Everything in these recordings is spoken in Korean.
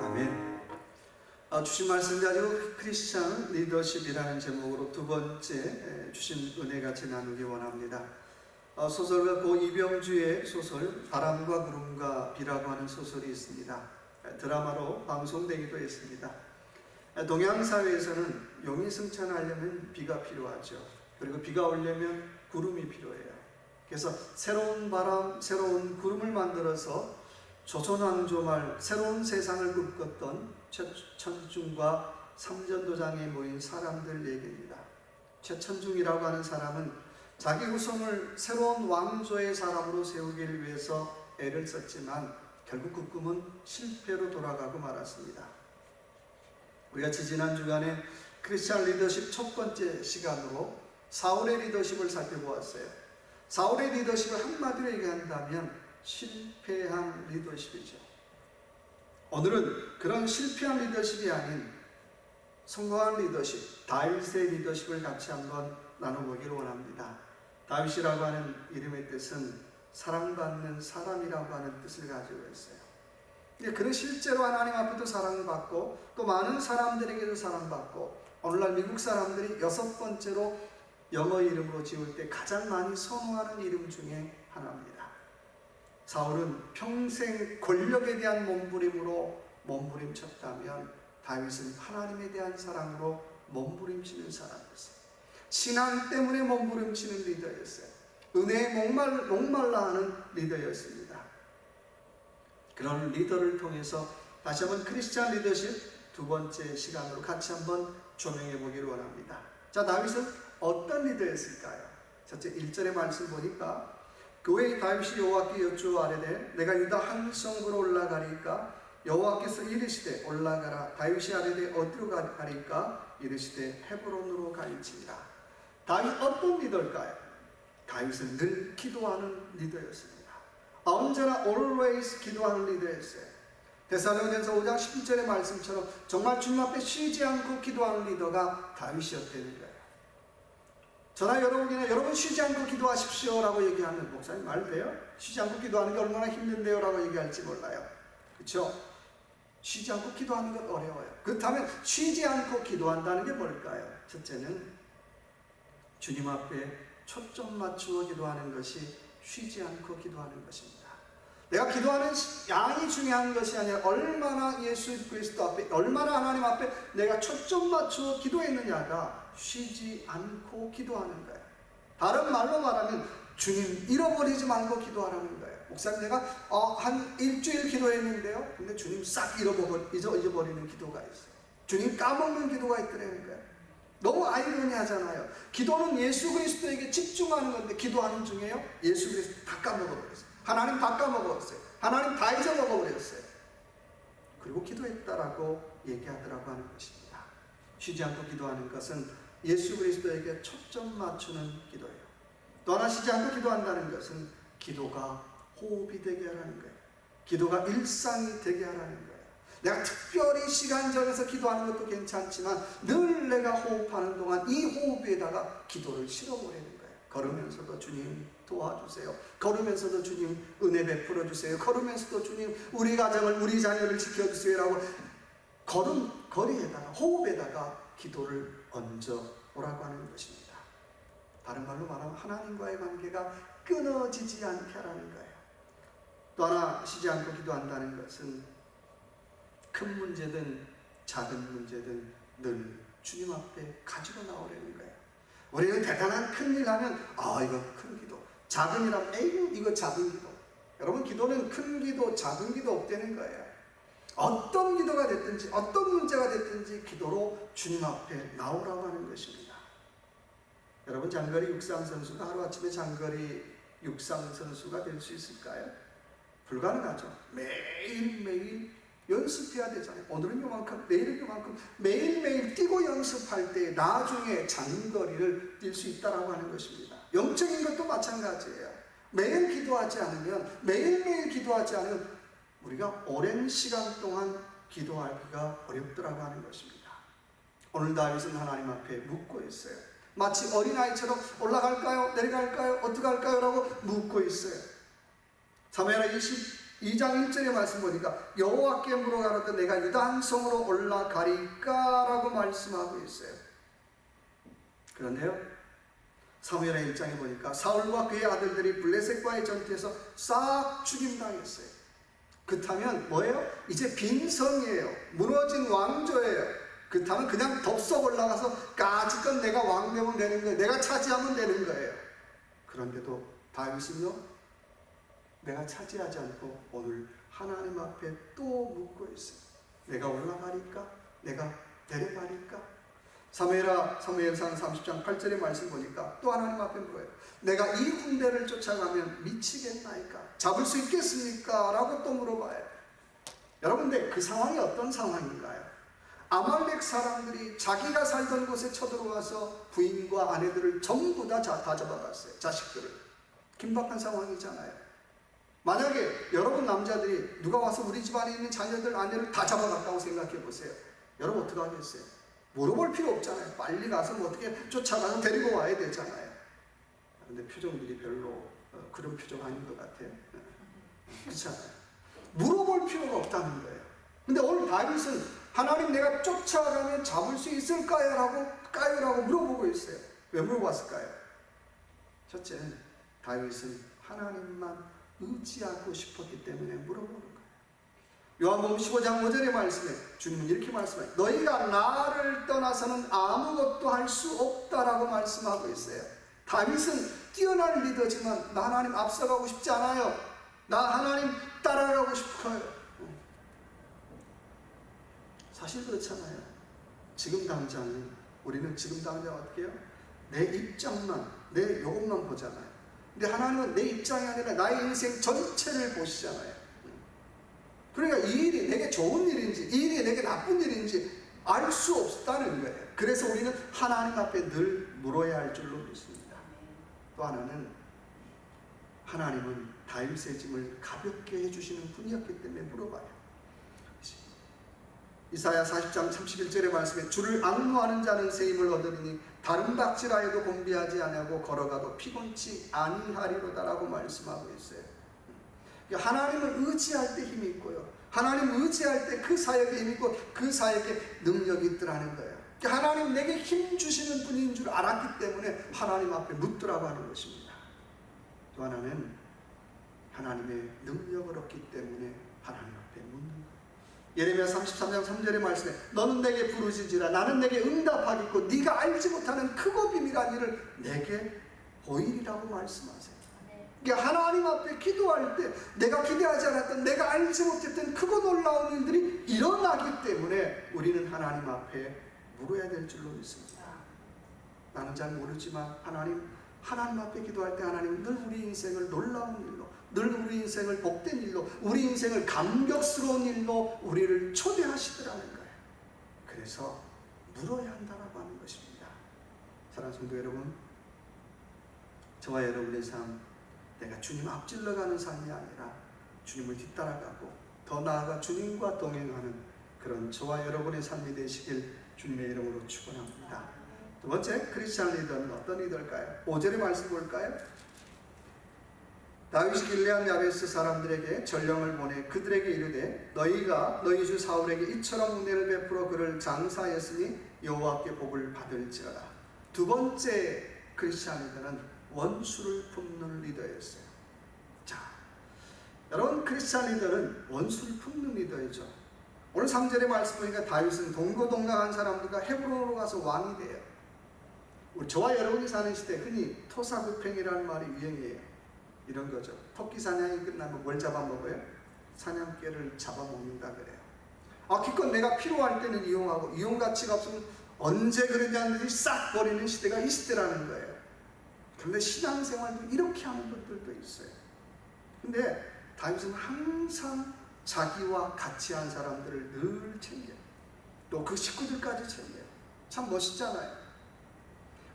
아멘. 주신 말씀 가지고 크리스찬 리더십이라는 제목으로 두 번째 주신 은혜 같이 나누기 원합니다. 소설가 고 이병주의 소설 바람과 구름과 비라고 하는 소설이 있습니다. 드라마로 방송되기도 했습니다. 동양사회에서는 용이 승천하려면 비가 필요하죠. 그리고 비가 오려면 구름이 필요해요. 그래서 새로운 바람, 새로운 구름을 만들어서 조선왕조 말 새로운 세상을 꿈꿨던 최천중과 삼전도장에 모인 사람들 얘기입니다. 최천중이라고 하는 사람은 자기 후손을 새로운 왕조의 사람으로 세우기 위해서 애를 썼지만 결국 그 꿈은 실패로 돌아가고 말았습니다. 우리가 지난 주간에 크리스찬 리더십 첫 번째 시간으로 사울의 리더십을 살펴보았어요. 사울의 리더십을 한마디로 얘기한다면 실패한 리더십이죠. 오늘은 그런 실패한 리더십이 아닌 성공한 리더십, 다윗의 리더십을 같이 한번 나눠보기를 원합니다. 다윗이라고 하는 이름의 뜻은 사랑받는 사람이라고 하는 뜻을 가지고 있어요. 그는 실제로 하나님 앞에도 사랑을 받고 또 많은 사람들에게도 사랑받고 오늘날 미국 사람들이 6번째로 영어 이름으로 지을 때 가장 많이 선호하는 이름 중에 하나입니다. 사울은 평생 권력에 대한 몸부림으로 몸부림쳤다면 다윗은 하나님에 대한 사랑으로 몸부림치는 사람이었어요. 신앙 때문에 몸부림치는 리더였어요. 은혜에 목말라 하는 리더였습니다. 그런 리더를 통해서 다시 한번 크리스찬 리더십 두 번째 시간으로 같이 한번 조명해 보기를 원합니다. 자, 다윗은 어떤 리더였을까요? 첫째 1절의 말씀 보니까 그의 다윗이 여호와께 여쭈아뢰되 내가 유다 한 성으로 올라가리까 여호와께서 이르시되 올라가라. 다윗이 아뢰되 어디로 가리까 이르시되 헤브론으로 갈지니라. 다윗 어떤 리더일까요? 다윗은 늘 기도하는 리더였습니다. 언제나 always 기도하는 리더였어요. 데살로니가서 5장 11절의 말씀처럼 정말 주님 앞에 쉬지 않고 기도하는 리더가 다윗이었다는 거예요. 저나 여러분이나 여러분 쉬지 않고 기도하십시오 라고 얘기하면 목사님 말 돼요? 쉬지 않고 기도하는 게 얼마나 힘든데요? 라고 얘기할지 몰라요. 그렇죠? 쉬지 않고 기도하는 건 어려워요. 그렇다면 쉬지 않고 기도한다는 게 뭘까요? 첫째는 주님 앞에 초점 맞추어 기도하는 것이 쉬지 않고 기도하는 것입니다. 내가 기도하는 양이 중요한 것이 아니라 얼마나 예수 그리스도 앞에, 얼마나 하나님 앞에 내가 초점 맞추어 기도했느냐가 쉬지 않고 기도하는 거예요. 다른 말로 말하면 주님 잃어버리지 말고 기도하라는 거예요. 목사님 내가 한 일주일 기도했는데요. 근데 주님 싹 잊어버리는 기도가 있어요. 주님 까먹는 기도가 있더라는 거예요. 너무 아이러니하잖아요. 기도는 예수 그리스도에게 집중하는 건데 기도하는 중에요. 예수 그리스도 다 까먹어버렸어요. 하나님 다 까먹었어요. 하나님 다 잊어먹어버렸어요. 그리고 기도했다라고 얘기하더라고 하는 것입니다. 쉬지 않고 기도하는 것은 예수 그리스도에게 초점 맞추는 기도예요. 또 하나 쉬지 않고 기도한다는 것은 기도가 호흡이 되게 하라는 거예요. 기도가 일상이 되게 하라는 거예요. 내가 특별히 시간 정해서 기도하는 것도 괜찮지만 늘 내가 호흡하는 동안 이 호흡 위에다가 기도를 실어버리는 거예요. 걸으면서도 주님 도와주세요. 걸으면서도 주님 은혜 베풀어 주세요. 걸으면서도 주님 우리 가정을 우리 자녀를 지켜주세요 라고 거리에다가 호흡에다가 기도를 얹어 오라고 하는 것입니다. 다른 말로 말하면 하나님과의 관계가 끊어지지 않게 하라는 거예요. 또 하나 쉬지 않고 기도한다는 것은 큰 문제든 작은 문제든 늘 주님 앞에 가지고 나오려는 거예요. 우리는 대단한 큰 일 하면 이거 큰 기도, 작은 일 하면 에이 이거 작은 기도. 여러분 기도는 큰 기도 작은 기도 없다는 거예요. 어떤 기도가 됐든지 어떤 문제가 됐든지 기도로 주님 앞에 나오라고 하는 것입니다. 여러분 장거리 육상 선수가 하루아침에 장거리 육상 선수가 될 수 있을까요? 불가능하죠. 매일매일 연습해야 되잖아요. 오늘은 요만큼, 내일은 요만큼 매일매일 뛰고 연습할 때 나중에 장거리를 뛸 수 있다라고 하는 것입니다. 영적인 것도 마찬가지예요. 매일 기도하지 않으면, 매일매일 기도하지 않으면 우리가 오랜 시간 동안 기도하기가 어렵더라고 하는 것입니다. 오늘 다윗은 하나님 앞에 묻고 있어요. 마치 어린아이처럼 올라갈까요? 내려갈까요? 어떻게 할까요? 라고 묻고 있어요. 사무엘하 22 2장 1절의 말씀 보니까 여호와께 물어가로되 내가 유다 성으로 올라가리까 라고 말씀하고 있어요. 그런데요, 사무엘의 1장에 보니까 사울과 그의 아들들이 블레셋과의 전투에서 싹 죽임당했어요. 그렇다면 뭐예요? 이제 빈 성이에요. 무너진 왕조예요. 그렇다면 그냥 덥석 올라가서 까짓건 내가 왕 되면 되는 거예요. 내가 차지하면 되는 거예요. 그런데도 다윗은요, 내가 차지하지 않고 오늘 하나님 앞에 또 묻고 있어요. 내가 올라가리까? 내가 내려가리까? 사무엘상 30장 8절의 말씀 보니까 또 하나님 앞에 물어요. 내가 이 군대를 쫓아가면 미치겠나이까? 잡을 수 있겠습니까? 라고 또 물어봐요. 여러분, 근데 그 상황이 어떤 상황인가요? 아말렉 사람들이 자기가 살던 곳에 쳐들어와서 부인과 아내들을 전부 다 잡아갔어요. 자식들을. 긴박한 상황이잖아요. 만약에 여러분 남자들이 누가 와서 우리 집안에 있는 자녀들, 아내를 다 잡아갔다고 생각해 보세요. 여러분 어떻게 하겠어요? 물어볼 필요 없잖아요. 빨리 가서 뭐 어떻게 쫓아가서 데리고 와야 되잖아요. 그런데 표정들이 별로 그런 표정 아닌 것 같아요. 그렇잖아요. 물어볼 필요가 없다는 거예요. 근데 오늘 다윗은 하나님, 내가 쫓아가면 잡을 수 있을까요? 라고 물어보고 있어요. 왜 물어봤을까요? 첫째는 다윗은 하나님만 의지하고 싶었기 때문에 물어보는 거예요. 요한복음 15장 5절의 말씀에 주님은 이렇게 말씀해요. 너희가 나를 떠나서는 아무것도 할 수 없다라고 말씀하고 있어요. 다윗은 뛰어난 리더지만 나 하나님 앞서가고 싶지 않아요. 나 하나님 따라가고 싶어요. 사실 그렇잖아요. 지금 당장은 우리는 지금 당장 어떻게 해요? 내 입장만, 내 요것만 보잖아요. 근데 하나님은 내 입장이 아니라 나의 인생 전체를 보시잖아요. 그러니까 이 일이 내게 좋은 일인지, 이 일이 내게 나쁜 일인지 알 수 없다는 거예요. 그래서 우리는 하나님 앞에 늘 물어야 할 줄로 믿습니다. 또 하나는 하나님은 다윗의 짐을 가볍게 해주시는 분이었기 때문에 물어봐요. 이사야 40장 31절의 말씀에 주를 앙노하는 자는 새 힘을 얻으리니 다른 박질하여도 곤비하지 아니하고 걸어가도 피곤치 아니하리로다라고 말씀하고 있어요. 하나님을 의지할 때 힘이 있고요, 하나님을 의지할 때 그 사역에 힘이 있고 그 사역에 능력이 있더라는 거예요. 하나님 내게 힘 주시는 분인 줄 알았기 때문에 하나님 앞에 묻더라고 하는 것입니다. 또 하나는 하나님의 능력을 얻기 때문에 하나님 앞에 묻는 거예요. 예레미야 33장 3절의 말씀에 너는 내게 부르짖으라 나는 내게 응답하겠고 네가 알지 못하는 크고 비밀한 일을 내게 보이리라고 말씀하세요. 그러니까 하나님 앞에 기도할 때 내가 기대하지 않았던, 내가 알지 못했던 크고 놀라운 일들이 일어나기 때문에 우리는 하나님 앞에 물어야 될 줄로 믿습니다. 나는 잘 모르지만 하나님 앞에 기도할 때 하나님 늘 우리 인생을 놀라운 일로, 늘 우리 인생을 복된 일로, 우리 인생을 감격스러운 일로 우리를 초대하시더라는 거예요. 그래서 물어야 한다라고 하는 것입니다. 사랑하는 성도 여러분, 저와 여러분의 삶, 내가 주님 앞질러 가는 삶이 아니라 주님을 뒤따라가고 더 나아가 주님과 동행하는 그런 저와 여러분의 삶이 되시길 주님의 이름으로 축원합니다. 두 번째, 크리스찬 리더는 어떤 리더일까요? 5절의 말씀 볼까요? 다윗이 길르앗 야베스 사람들에게 전령을 보내 그들에게 이르되 너희가 너희 주 사울에게 이처럼 은혜를 베풀어 그를 장사하였으니 여호와께 복을 받을지어다. 두 번째 크리스찬 리더는 원수를 품는 리더였어요. 자, 여러분, 크리스찬 리더는 원수를 품는 리더이죠. 오늘 3절의 말씀 보니까 다윗은 동고동락한 사람들과 헤브론으로 가서 왕이 돼요. 저와 여러분이 사는 시대 흔히 토사구팽이라는 말이 유행이에요. 이런 거죠. 토끼 사냥이 끝나면 뭘 잡아먹어요? 사냥개를 잡아먹는다 그래요. 기껏 내가 필요할 때는 이용하고 이용 가치가 없으면 언제 그러냐는 듯이 싹 버리는 시대가 이 시대라는 거예요. 그런데 신앙생활도 이렇게 하는 것들도 있어요. 근데 다윗은 항상 자기와 같이 한 사람들을 늘 챙겨요. 또 그 식구들까지 챙겨요. 참 멋있잖아요.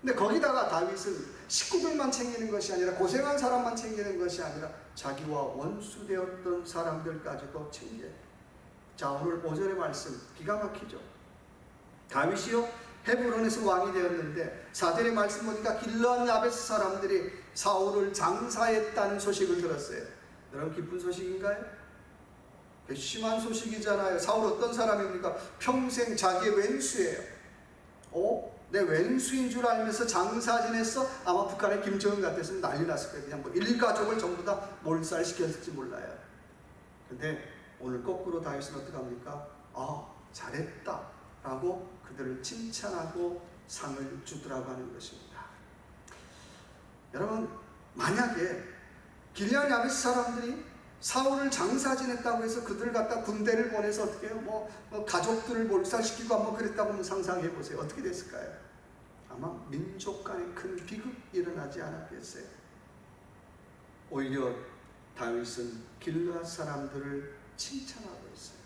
근데 거기다가 다윗은 식구들만 챙기는 것이 아니라 고생한 사람만 챙기는 것이 아니라 자기와 원수되었던 사람들까지도 챙겨요. 자, 오늘 5절의 말씀 기가 막히죠. 다윗이요 헤브론에서 왕이 되었는데 4절의 말씀 보니까 길르앗 야베스 사람들이 사울을 장사했다는 소식을 들었어요. 여러분, 기쁜 소식인가요? 심한 소식이잖아요. 사울 어떤 사람입니까? 평생 자기의 왼수예요. 내 왼수인 줄 알면서 장사 지냈어? 아마 북한의 김정은 같았으면 난리 났을 거예요. 그냥 뭐 일가족을 전부 다 몰살시켰을지 몰라요. 근데 오늘 거꾸로 다윗은 어떻게 합니까? 잘했다 라고 그들을 칭찬하고 상을 주더라고 하는 것입니다. 여러분, 만약에 길리앗 야베스 사람들이 사울을 장사 지냈다고 해서 그들을 갖다 군대를 보내서 어떻게 해요? 뭐 가족들을 몰살시키고 한번 그랬다고 한번 상상해 보세요. 어떻게 됐을까요? 아마 민족 간의 큰 비극이 일어나지 않았겠어요. 오히려 다윗은 길르앗 사람들을 칭찬하고 있어요.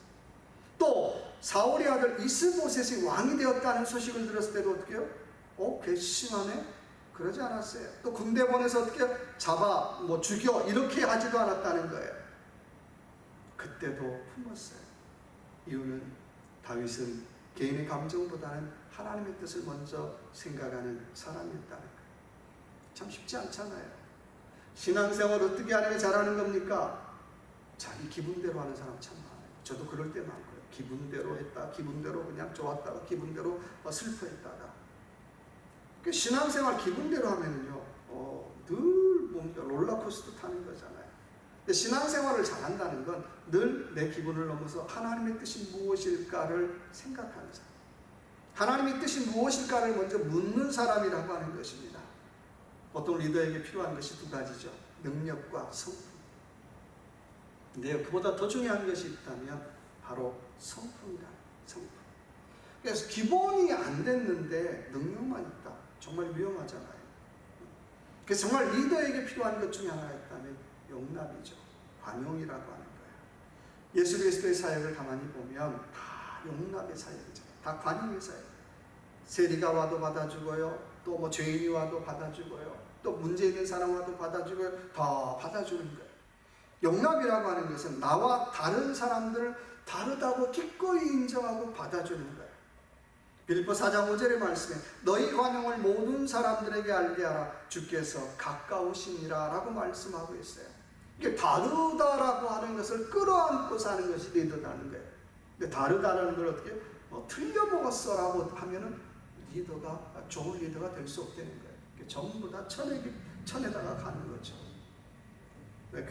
또 사울의 아들 이스보셋이 왕이 되었다는 소식을 들었을 때도 어떻게 해요? 괘씸하네? 그러지 않았어요. 또 군대 보내서 어떻게 잡아 죽여 이렇게 하지도 않았다는 거예요. 그때도 품었어요. 이유는 다윗은 개인의 감정보다는 하나님의 뜻을 먼저 생각하는 사람이었다는 거예요. 참 쉽지 않잖아요. 신앙생활 어떻게 하는 게 잘하는 겁니까? 자기 기분대로 하는 사람 참 많아요. 저도 그럴 때 많고요. 기분대로 했다, 기분대로 그냥 좋았다가, 기분대로 슬퍼했다가. 신앙생활 기분대로 하면은요, 늘 뭔가 롤러코스터 타는 거잖아요. 근데 신앙생활을 잘한다는 건 늘 내 기분을 넘어서 하나님의 뜻이 무엇일까를 생각하는 사람. 하나님의 뜻이 무엇일까를 먼저 묻는 사람이라고 하는 것입니다. 보통 리더에게 필요한 것이 두 가지죠. 능력과 성품. 근데요, 그보다 더 중요한 것이 있다면 바로 성품이다. 성품. 그래서 기본이 안 됐는데 능력만 있다. 정말 위험하잖아요. 그래서 정말 리더에게 필요한 것 중에 하나가 있다면 용납이죠. 관용이라고 하는 거예요. 예수 그리스도의 사역을 가만히 보면 다 용납의 사역이잖아요. 다 관용의 사역. 세리가 와도 받아주고요. 또 뭐 죄인이 와도 받아주고요. 또 문제 있는 사람 와도 받아주고요. 다 받아주는 거예요. 용납이라고 하는 것은 나와 다른 사람들을 다르다고 기꺼이 인정하고 받아주는 거예요. 빌립보 4장 5절의 말씀에 너희 관용을 모든 사람들에게 알게 하라. 주께서 가까우시니라 라고 말씀하고 있어요. 이게 다르다라고 하는 것을 끌어안고 사는 것이 리더라는 거예요. 근데 다르다라는 걸 어떻게 틀려먹었어 라고 하면은 리더가 좋은 리더가 될 수 없다는 거예요. 전부 다 천에다가 가는 거죠.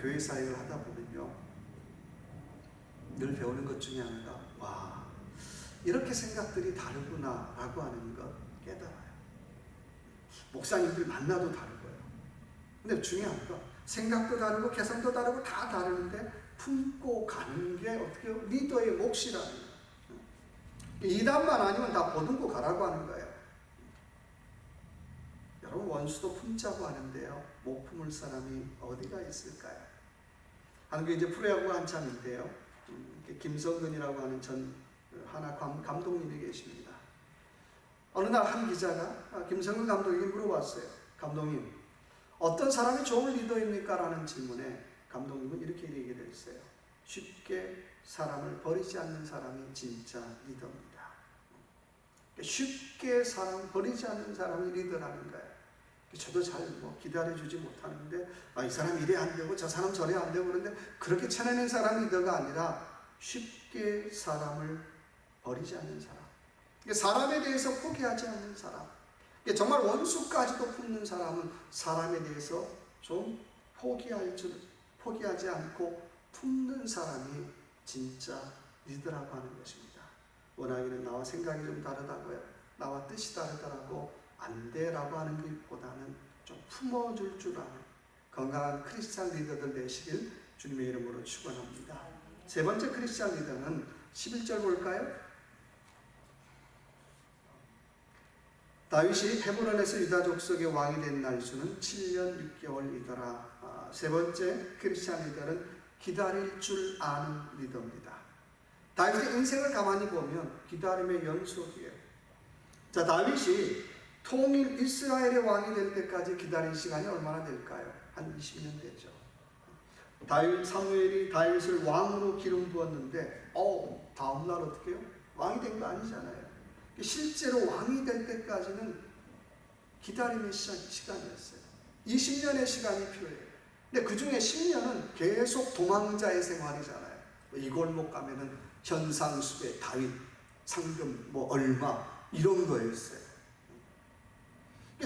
교회 사역을 하다 보면요, 늘 배우는 것 중에 하나가 와, 이렇게 생각들이 다르구나 라고 하는 것 깨달아요. 목사님들 만나도 다르고요. 근데 중요한 건 생각도 다르고 개성도 다르고 다 다르는데 품고 가는 게 어떻게 리더의 몫이라는 거예요. 이단만 아니면 다 보듬고 가라고 하는 거예요. 여러분, 원수도 품자고 하는데요, 못 품을 사람이 어디가 있을까요? 한국에 이제 프로야구가 한참인데요, 김성근이라고 하는 전 하나 감독님이 계십니다. 어느 날 한 기자가 김성근 감독에게 물어봤어요. 감독님, 어떤 사람이 좋은 리더입니까? 라는 질문에 감독님은 이렇게 얘기를 했어요. 쉽게 사람을 버리지 않는 사람이 진짜 리더입니다. 쉽게 사람 버리지 않는 사람이 리더라는 거예요. 저도 잘 기다려주지 못하는데 이 사람 이래 안 되고 저 사람 저래 안 되고 그런데 그렇게 쳐내는 사람이 리더가 아니라 쉽게 사람을 버리지 않는 사람, 사람에 대해서 포기하지 않는 사람, 정말 원수까지도 품는 사람은 사람에 대해서 좀 포기하지 않고 품는 사람이 진짜 리더라고 하는 것입니다. 원하기는 나와 생각이 좀 다르다고요, 나와 뜻이 다르더라고 안 돼라고 하는 것보다는 좀 품어줄 줄 아는 건강한 크리스찬 리더들 되시길 주님의 이름으로 축원합니다. 세 번째 크리스찬 리더는 11절 볼까요? 다윗이 헤브론에서 유다 족속의 왕이 된 날수는 7년 6개월이더라. 세 번째 크리스찬 리더는 기다릴 줄 아는 리더입니다. 다윗의 인생을 가만히 보면 기다림의 연속이에요. 자, 다윗이 통일 이스라엘의 왕이 될 때까지 기다린 시간이 얼마나 될까요? 한 20년 되죠. 사무엘이 다윗을 왕으로 기름 부었는데 다음날 어떻게 해요? 왕이 된 거 아니잖아요. 실제로 왕이 될 때까지는 기다림의 시간이었어요. 20년의 시간이 필요해요. 근데 그 중에 10년은 계속 도망자의 생활이잖아요. 이 골목 가면은 현상수배 다윗 상금 뭐 얼마 이런 거였어요.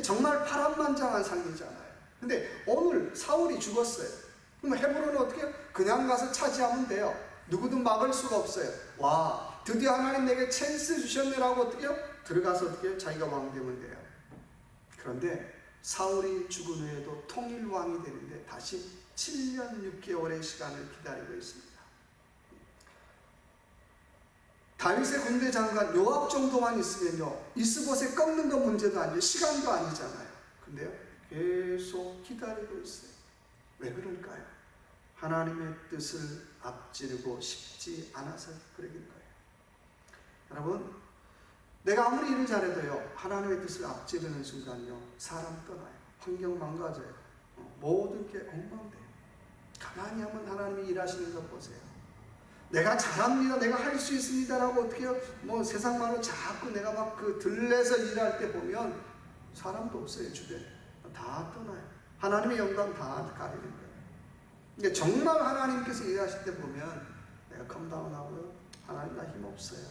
정말 파란만장한 삶이잖아요. 근데 오늘 사울이 죽었어요. 그럼 헤브론은 어떻게 해요? 그냥 가서 차지하면 돼요. 누구도 막을 수가 없어요. 와, 드디어 하나님 내게 찬스 주셨네라고 어떻게 해요? 들어가서 어떻게 해요? 자기가 왕 되면 돼요. 그런데 사울이 죽은 후에도 통일왕이 되는데 다시 7년 6개월의 시간을 기다리고 있습니다. 다윗의 군대 장관 요압 정도만 있으면요, 이스봇에 꺾는 건 문제도 아니에요. 시간도 아니잖아요. 근데요, 계속 기다리고 있어요. 왜 그럴까요? 하나님의 뜻을 앞지르고 싶지 않아서 그러는 거예요. 여러분, 내가 아무리 일을 잘해도요, 하나님의 뜻을 앞지르는 순간요, 사람 떠나요. 환경 망가져요. 모든 게 엉망돼요. 가만히 한번 하나님이 일하시는 것 보세요. 내가 잘합니다, 내가 할 수 있습니다라고 어떻게 해요? 뭐 세상 말로 자꾸 내가 막 그 들레서 일할 때 보면 사람도 없어요. 주변에 다 떠나요. 하나님의 영광 다 가리는 거예요. 그러니까 정말 하나님께서 일하실 때 보면 내가 컴다운하고요, 하나님 나 힘 없어요,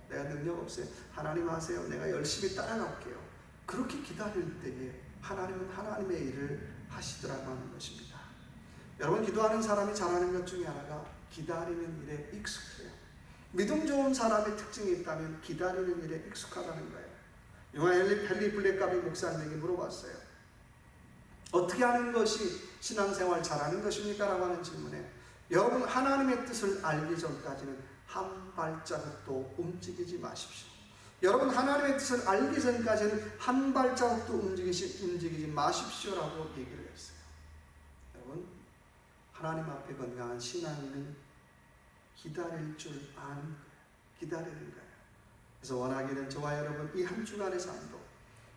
내가 능력 없어요, 하나님 하세요, 내가 열심히 따라갈게요. 그렇게 기다릴 때에 하나님은 하나님의 일을 하시더라고 하는 것입니다. 여러분, 기도하는 사람이 잘하는 것 중에 하나가 기다리는 일에 익숙해요. 믿음 좋은 사람의 특징이 있다면 기다리는 일에 익숙하다는 거예요. 영화 헨리 블랙가비 목사님에게 물어봤어요. 어떻게 하는 것이 신앙생활 잘하는 것입니까? 라고 하는 질문에, 여러분 하나님의 뜻을 알기 전까지는 한 발자국도 움직이지 마십시오. 여러분 하나님의 뜻을 알기 전까지는 한 발자국도 움직이지 마십시오라고 얘기를 했어요. 여러분, 하나님 앞에 건강한 신앙인은 기다릴 줄 아는 거예요. 기다리는 거예요. 그래서 원하기는 저와 여러분 이 한 주간의 삶도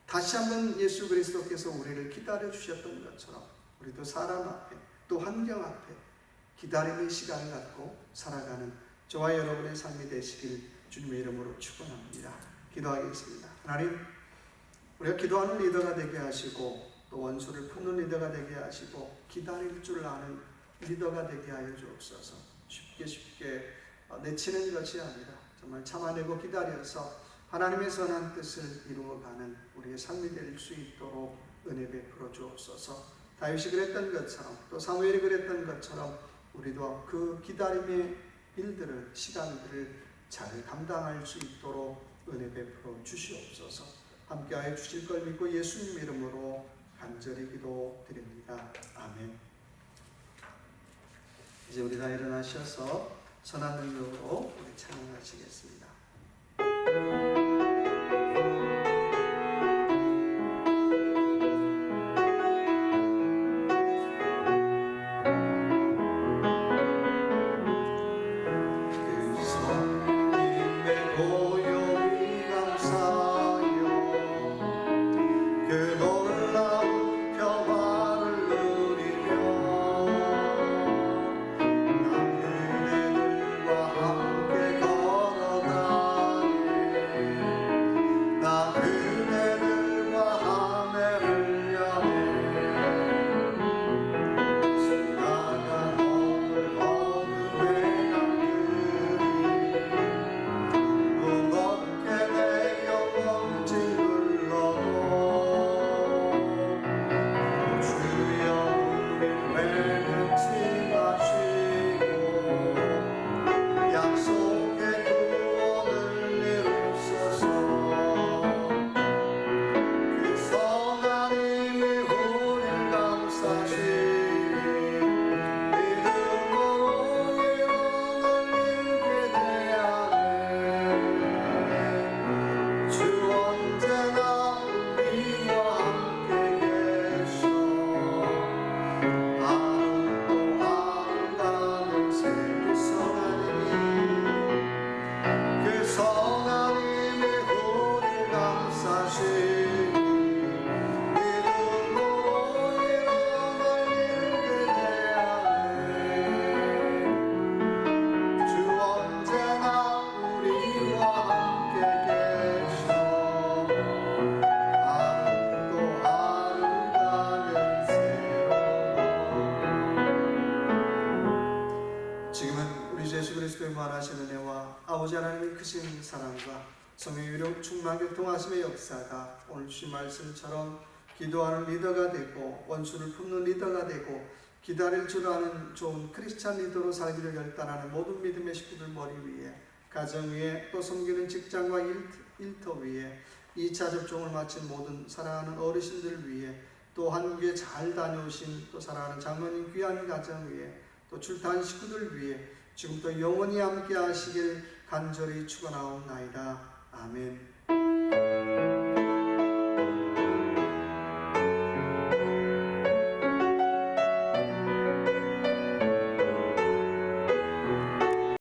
다시 한번 예수 그리스도께서 우리를 기다려 주셨던 것처럼 우리도 사람 앞에 또 환경 앞에 기다림의 시간을 갖고 살아가는 저와 여러분의 삶이 되시길 주님의 이름으로 축원합니다. 기도하겠습니다. 하나님, 우리가 기도하는 리더가 되게 하시고 또 원수를 푸는 리더가 되게 하시고 기다릴 줄 아는 리더가 되게 하여 주옵소서. 쉽게 내치는 것이 아니라 정말 참아내고 기다려서 하나님의 선한 뜻을 이루어가는 우리의 삶이 될 수 있도록 은혜 베풀어 주옵소서. 다윗이 그랬던 것처럼 또 사무엘이 그랬던 것처럼 우리도 그 기다림의 일들을, 시간들을 잘 감당할 수 있도록 은혜 베풀어 주시옵소서. 함께하여 주실 걸 믿고 예수님 이름으로 간절히 기도드립니다. 아멘. 이제 우리 다 일어나셔서 선한 능력으로 우리 찬양하시겠습니다. 함께 하나님의 크신 사랑과 성령의 위로 충만 교통하심의 역사가 오늘 주신 말씀처럼 기도하는 리더가 되고 원수를 품는 리더가 되고 기다릴 줄 아는 좋은 크리스찬 리더로 살기를 결단하는 모든 믿음의 식구들 머리 위에, 가정 위에, 또 섬기는 직장과 일터 위에, 2차 접종을 마친 모든 사랑하는 어르신들 위에, 또 한국에 잘 다녀오신 또 사랑하는 장모님 귀한 가정 위에, 또 출타한 식구들 위에 지금부터 영원히 함께 하시길 간절히 축원하옵나이다. 아멘.